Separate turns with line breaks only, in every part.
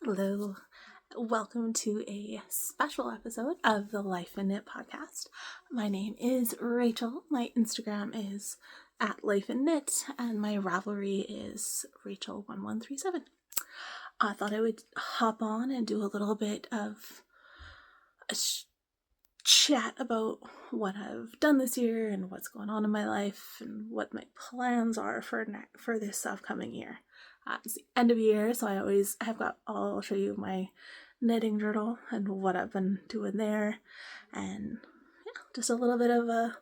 Hello, welcome to a special episode of the Life in Knit podcast. My name is Rachel. My Instagram is @lifeandknit, and my Ravelry is Rachel1137. I thought I would hop on and do a little bit of a chat about what I've done this year and what's going on in my life and what my plans are for this upcoming year. It's the end of year, so I'll show you my knitting journal and what I've been doing there, and just a little bit of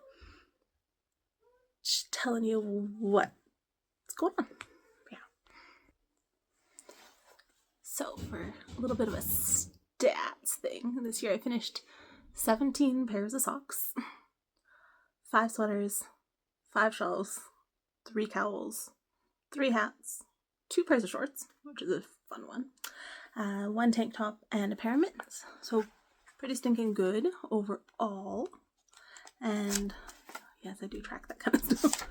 telling you what's going on. So for a little bit of a stats thing, this year I finished 17 pairs of socks, 5 sweaters, 5 shawls, 3 cowls, 3 hats, 2 pairs of shorts, which is a fun one, 1 tank top, and a pair of mittens. So pretty stinking good overall. And yes, I do track that kind of stuff.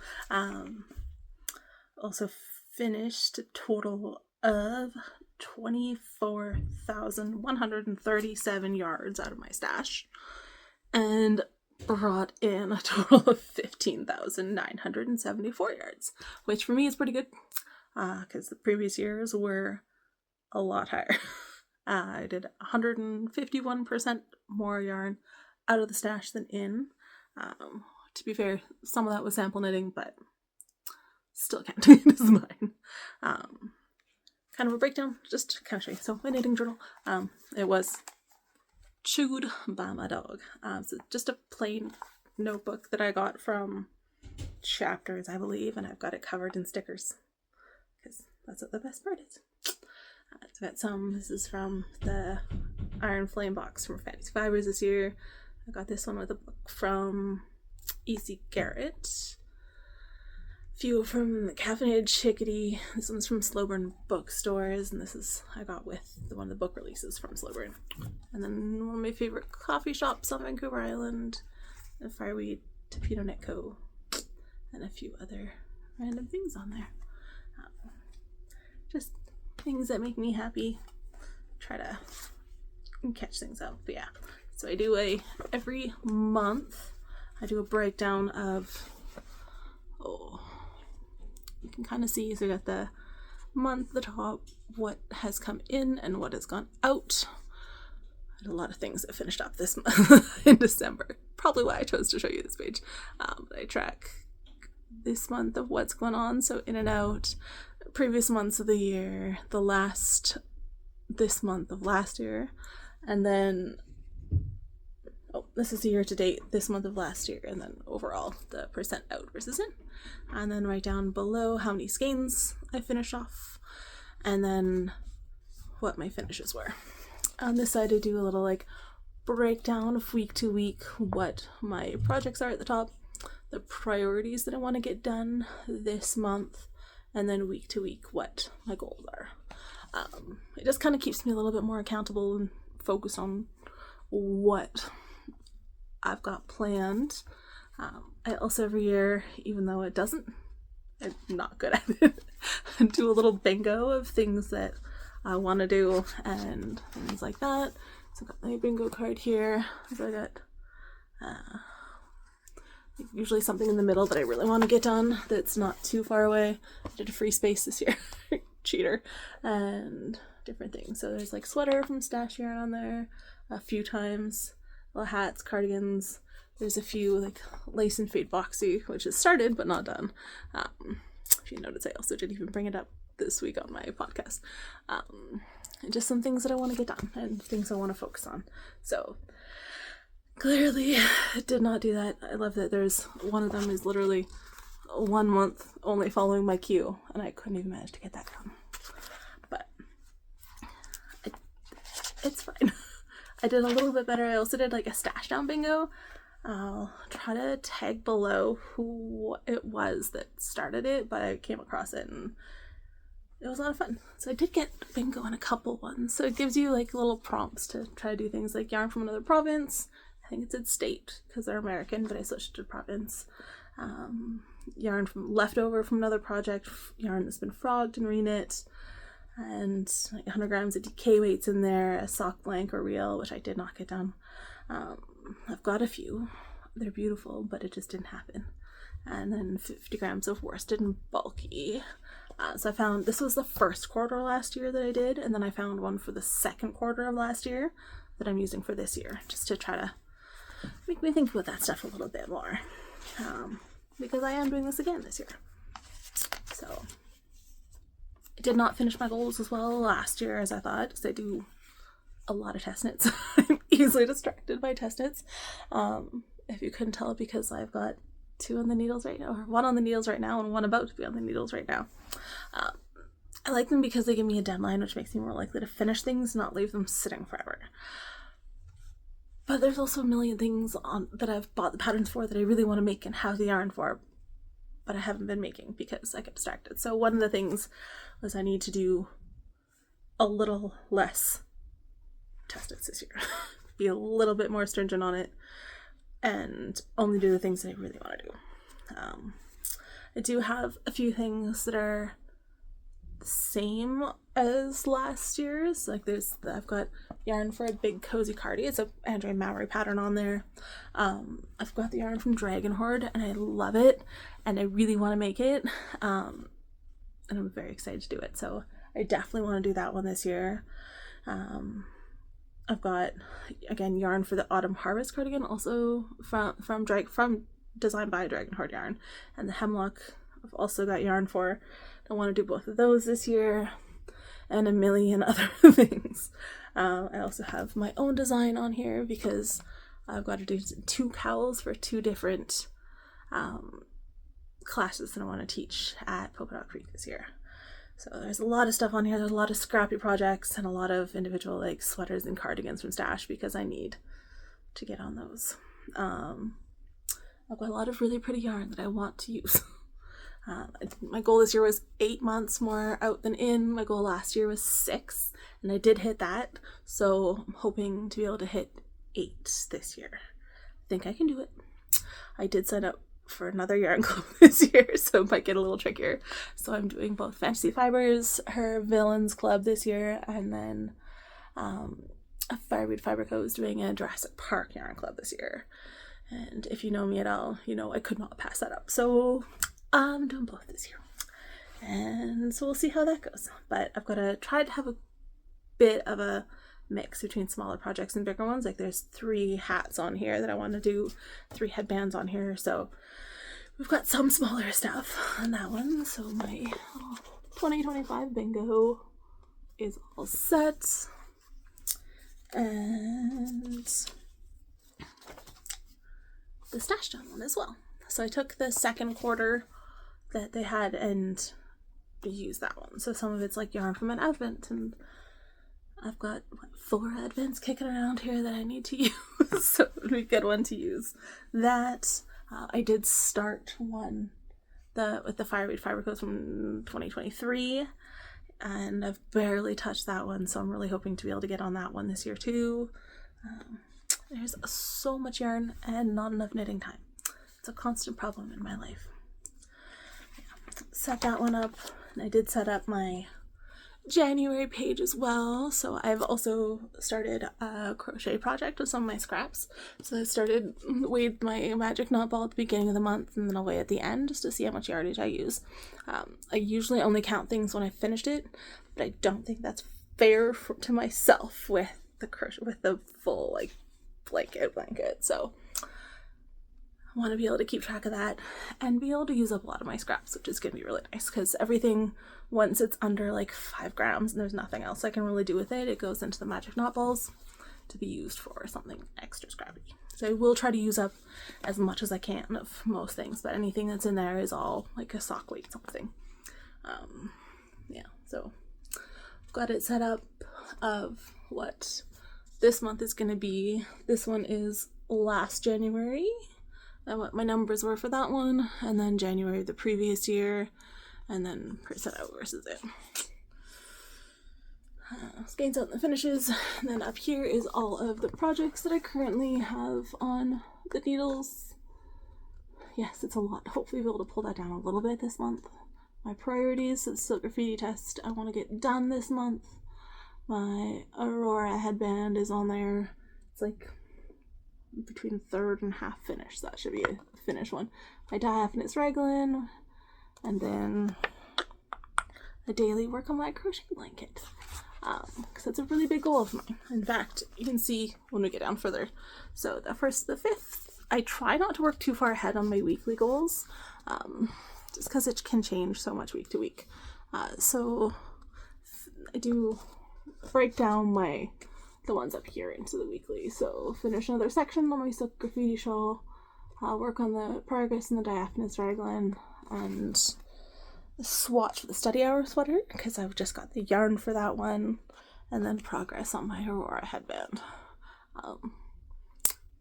Also finished a total of 24,137 yards out of my stash, and brought in a total of 15,974 yards, which for me is pretty good. Because the previous years were a lot higher. I did 151% more yarn out of the stash than in. To be fair, some of that was sample knitting, but still counting it as mine. Kind of a breakdown, just to kind of show you. So my knitting journal, it was chewed by my dog. So just a plain notebook that I got from Chapters, I believe, and I've got it covered in stickers, because that's what the best part is. I've got this is from the Iron Flame box from Fantasy Fibers this year. I got this one with a book from E.C. Garrett. A few from the Caffeinated Chickadee. This one's from Slowburn Bookstores, and this is I got with one of the book releases from Slowburn. And then one of my favorite coffee shops on Vancouver Island, the Fireweed Tapito Knit Co., and a few other random things on there. Just things that make me happy. Try to catch things out. But yeah, so I do every month I do a breakdown of, you can kind of see, so I got the month at the top, what has come in and what has gone out. I had a lot of things that finished up this month in December. Probably why I chose to show you this page. But I track this month of what's going on, so in and out, previous months of the year, this month of last year, and then this is the year to date, this month of last year, and then overall the percent out versus in, and then right down below how many skeins I finished off, and then what my finishes were. On this side I do a little breakdown of week to week, what my projects are at the top, the priorities that I want to get done this month, and then week to week what my goals are. It just kind of keeps me a little bit more accountable and focused on what I've got planned. I also every year, even though I'm not good at it, do a little bingo of things that I want to do and things like that. So I've got my bingo card here. So I got usually something in the middle that I really want to get done that's not too far away. I did a free space this year. Cheater. And different things. So there's sweater from Stash Yarn on there a few times. Little hats, cardigans. There's a few lace and fade boxy, which is started but not done. If you notice, I also didn't even bring it up this week on my podcast. Just some things that I want to get done and things I want to focus on. So clearly did not do that. I love that there's one of them is literally 1 month only following my cue, and I couldn't even manage to get that done. But it's fine. I did a little bit better. I also did a stash down bingo. I'll try to tag below who it was that started it, but I came across it and it was a lot of fun. So I did get bingo on a couple ones. So it gives you little prompts to try to do things like yarn from another province. I think it said state because they're American, but I switched to province. Yarn from leftover from another project, yarn that's been frogged and reknit. and like 100 grams of DK weights in there, a sock blank or reel, which I did not get done. I've got a few. They're beautiful, but it just didn't happen. And then 50 grams of worsted and bulky. So I found, this was the first quarter last year that I did, and then I found one for the second quarter of last year that I'm using for this year, just to try to make me think about that stuff a little bit more. Because I am doing this again this year. So I did not finish my goals as well last year as I thought, because I do a lot of test knits. I'm easily distracted by test knits. If you couldn't tell, because I've got 2 on the needles right now, or 1 on the needles right now and 1 about to be on the needles right now. I like them because they give me a deadline, which makes me more likely to finish things, not leave them sitting forever. But there's also a million things on that I've bought the patterns for that I really want to make and have the yarn for, but I haven't been making because I get distracted. So one of the things was I need to do a little less test knits this year. Be a little bit more stringent on it and only do the things that I really want to do. I do have a few things that are the same as last year's. Like I've got yarn for a big cozy cardi. It's a Andrea Mowry pattern on there. I've got the yarn from Dragon Horde and I love it and I really want to make it. And I'm very excited to do it. So I definitely want to do that one this year. I've got, again, yarn for the Autumn Harvest cardigan, also from designed by Dragon Horde yarn, and the Hemlock I've also got yarn for. I want to do both of those this year, and a million other things. I also have my own design on here because I've got to do 2 cowls for 2 different classes that I want to teach at Polka Dot Creek this year. So there's a lot of stuff on here. There's a lot of scrappy projects and a lot of individual like sweaters and cardigans from Stash because I need to get on those. I've got a lot of really pretty yarn that I want to use. My goal this year was 8 months more out than in. My goal last year was 6, and I did hit that. So I'm hoping to be able to hit 8 this year. I think I can do it. I did sign up for another yarn club this year, so it might get a little trickier. So I'm doing both Fantasy Fibers, her Villains Club this year, and then a Fireweed Fiber Co. is doing a Jurassic Park yarn club this year. And if you know me at all, you know I could not pass that up. So I'm doing both this year. And so we'll see how that goes. But I've got to try to have a bit of a mix between smaller projects and bigger ones. Like there's 3 hats on here that I want to do, 3 headbands on here. So we've got some smaller stuff on that one. So my 2025 bingo is all set. And the Stash Down one as well. So I took the second quarter that they had and used that one. So some of it's like yarn from an advent, and I've got 4 advents kicking around here that I need to use. So it would be a good one to use. That I did start one with the Fireweed Fiber Coats from 2023, and I've barely touched that one, so I'm really hoping to be able to get on that one this year too. There's so much yarn and not enough knitting time. It's a constant problem in my life. Yeah. Set that one up, and I did set up my January page as well. So I've also started a crochet project with some of my scraps. So I started weighed my magic knot ball at the beginning of the month, and then I'll weigh at the end just to see how much yardage I use. I usually only count things when I finished it, but I don't think that's fair to myself with the crochet, with the full like blanket. So I want to be able to keep track of that and be able to use up a lot of my scraps, which is going to be really nice because everything, once it's under like 5 grams and there's nothing else I can really do with it, it goes into the magic knot balls to be used for something extra scrappy. So I will try to use up as much as I can of most things, but anything that's in there is all like a sock weight something. Yeah, so I've got it set up of what this month is going to be. This one is last January and what my numbers were for that one, and then January the previous year, and then percent out versus it. Skeins out in the finishes, and then up here is all of the projects that I currently have on the needles. Yes, it's a lot. Hopefully we'll be able to pull that down a little bit this month. my priorities. So the silk graffiti test I want to get done this month. My Aurora headband is on there. It's like between third and half finished. That should be a finished one. My diaphanous raglan, and then a daily work on my crochet blanket. Because that's a really big goal of mine. In fact, you can see when we get down further. So the 5th, I try not to work too far ahead on my weekly goals, just because it can change so much week to week. So I do break down the ones up here into the weekly. So finish another section on my silk graffiti shawl, work on the progress in the diaphanous raglan, and swatch for the study hour sweater because I've just got the yarn for that one, and then progress on my Aurora headband.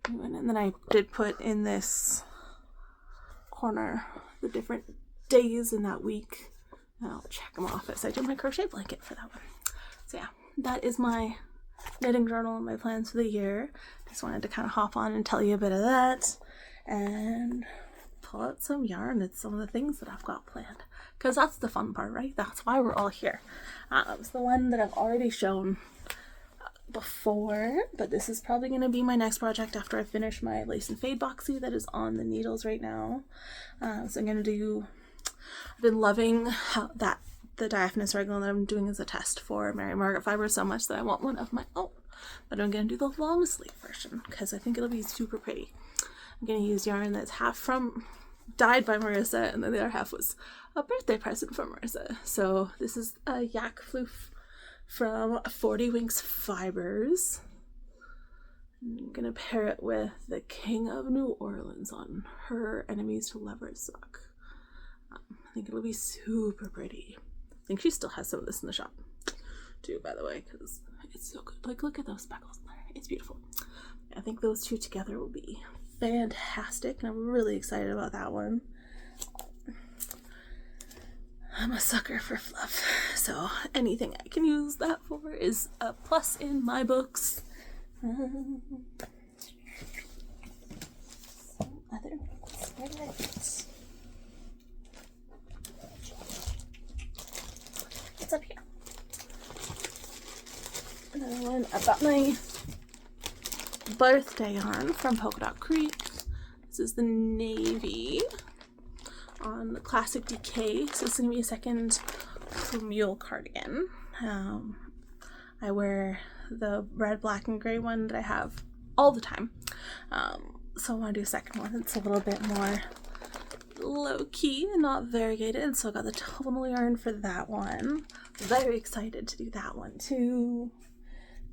And then I did put in this corner the different days in that week, and I'll check them off as I do my crochet blanket for that one. So yeah, that is my knitting journal and my plans for the year. Just wanted to kind of hop on and tell you a bit of that and pull out some yarn and some of the things that I've got planned, because that's the fun part, right? That's why we're all here. It's the one that I've already shown before, but this is probably going to be my next project after I finish my lace and fade boxy that is on the needles right now. So I'm going to do, I've been loving the diaphanous raglan that I'm doing as a test for Mary Margaret Fiber so much that I want one of my own, but I'm going to do the long sleeve version because I think it'll be super pretty. I'm going to use yarn that's half dyed by Marissa, and then the other half was a birthday present from Marissa. So this is a yak floof from 40 Winks Fibers. I'm going to pair it with the King of New Orleans on her Enemies to Lovers sock. I think it'll be super pretty. I think she still has some of this in the shop too, by the way, because it's so good. Like, look at those speckles in there. It's beautiful. I think those two together will be fantastic, and I'm really excited about that one. I'm a sucker for fluff, so anything I can use that for is a plus in my books. Some other ones. Where did I put? It's up here. Another one. I've got my birthday yarn from Polka Dot Creek. This is the navy on the Classic Decay. So it's going to be a second mule cardigan. I wear the red, black, and gray one that I have all the time. So I want to do a second one. It's a little bit more low-key and not variegated. So I got the tonal yarn for that one. Very excited to do that one too.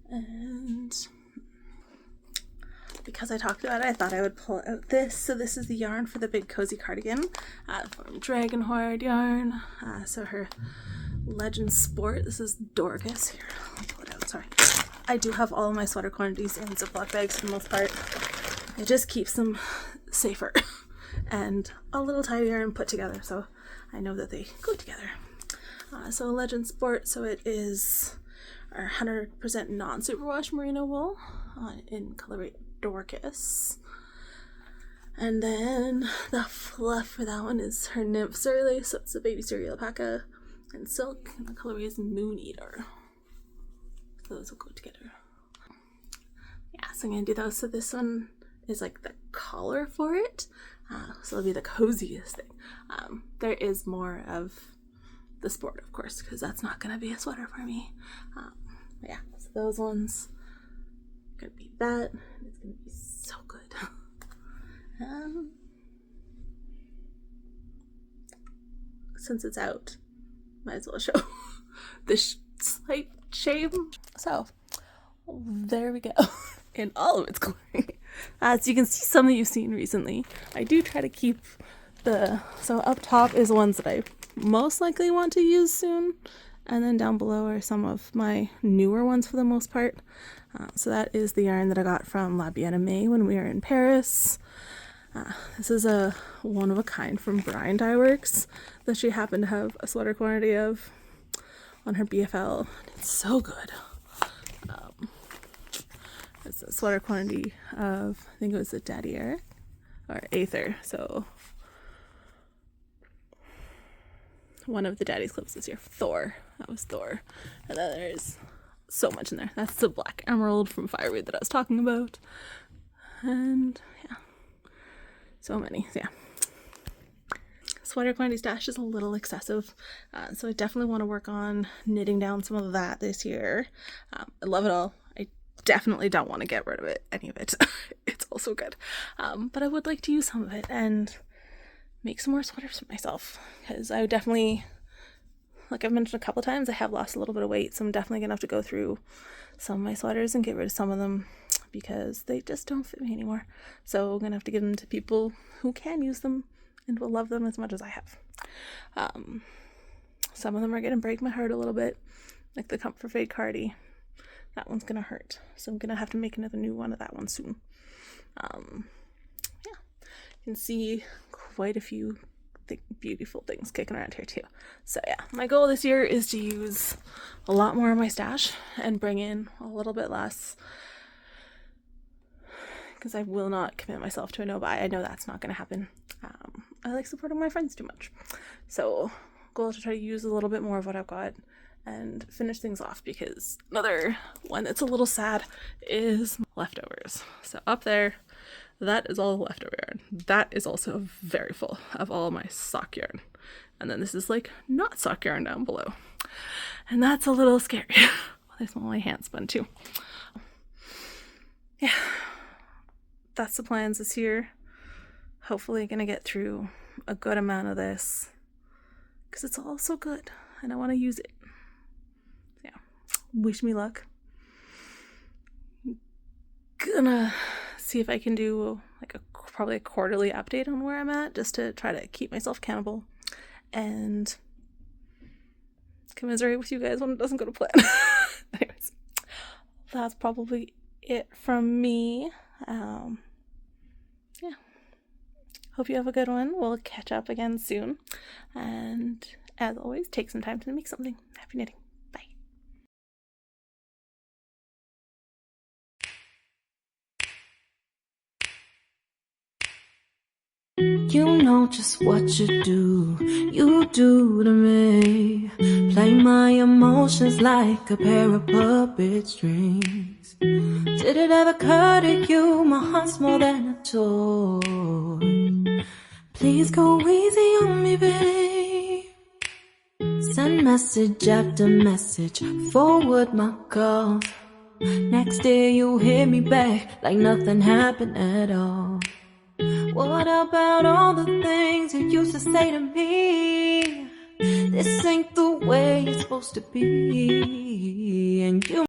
And because I talked about it, I thought I would pull out this. So this is the yarn for the big cozy cardigan from Dragon Hoard yarn. So her Legend Sport. This is Dorcas. Here, I'll pull it out. Sorry. I do have all of my sweater quantities in Ziploc bags for the most part. It just keeps them safer and a little tidier and put together, so I know that they go together. So Legend Sport. So it is our 100% non-superwash merino wool in colorway Dorcas. And then the fluff for that one is her Nymph Surly, so it's a baby cereal alpaca and silk, and the colorway is Moon Eater. So those will go together. Yeah, so I'm gonna do those. So this one is like the collar for it, so it'll be the coziest thing. There is more of the sport, of course, because that's not gonna be a sweater for me. Yeah, so those ones are gonna be that. It's gonna be so good. Since it's out, might as well show this slight shame. So there we go, in all of its glory. So you can see some that you've seen recently. I do try to keep so up top is the ones that I most likely want to use soon, and then down below are some of my newer ones for the most part. So that is the yarn that I got from La Bien Aimée when we were in Paris. This is a one-of-a-kind from Brian Dye Works that she happened to have a sweater quantity of on her BFL. It's so good. It's a sweater quantity of, I think it was a Dadier or Aether. So one of the daddy's clothes this year. Thor. That was Thor. And then there's so much in there. That's the black emerald from Fireweed that I was talking about. And yeah, so many. So, yeah. Sweater quantity stash is a little excessive, so I definitely want to work on knitting down some of that this year. I love it all. I definitely don't want to get rid of it, any of it. It's also good, but I would like to use some of it and make some more sweaters for myself, because I would definitely, like I've mentioned a couple times, I have lost a little bit of weight, so I'm definitely gonna have to go through some of my sweaters and get rid of some of them because they just don't fit me anymore. So I'm gonna have to give them to people who can use them and will love them as much as I have. Some of them are gonna break my heart a little bit, like the Comfort Fade Cardi. That one's gonna hurt, so I'm gonna have to make another new one of that one soon. Yeah, you can see quite a few beautiful things kicking around here too. So yeah, my goal this year is to use a lot more of my stash and bring in a little bit less, because I will not commit myself to a no buy. I know that's not going to happen. I like supporting my friends too much. So goal is to try to use a little bit more of what I've got and finish things off, because another one that's a little sad is leftovers. So up there, that is all leftover yarn. That is also very full of all my sock yarn. And then this is like not sock yarn down below. And that's a little scary. There's all my hand spun too. Yeah. That's the plans this year. Hopefully gonna get through a good amount of this, because it's all so good and I want to use it. Yeah, wish me luck. Gonna see if I can do like probably a quarterly update on where I'm at, just to try to keep myself accountable and commiserate with you guys when it doesn't go to plan. Anyways, that's probably it from me. Yeah, hope you have a good one. We'll catch up again soon, and as always, take some time to make something. Happy knitting. Bye.
You know just what you do to me. Play my emotions like a pair of puppet strings. Did it ever occur to you my heart's more than a toy? Please go easy on me, babe. Send message after message, forward my calls. Next day you hit me back like nothing happened at all. What about all the things you used to say to me? This ain't the way it's supposed to be. And you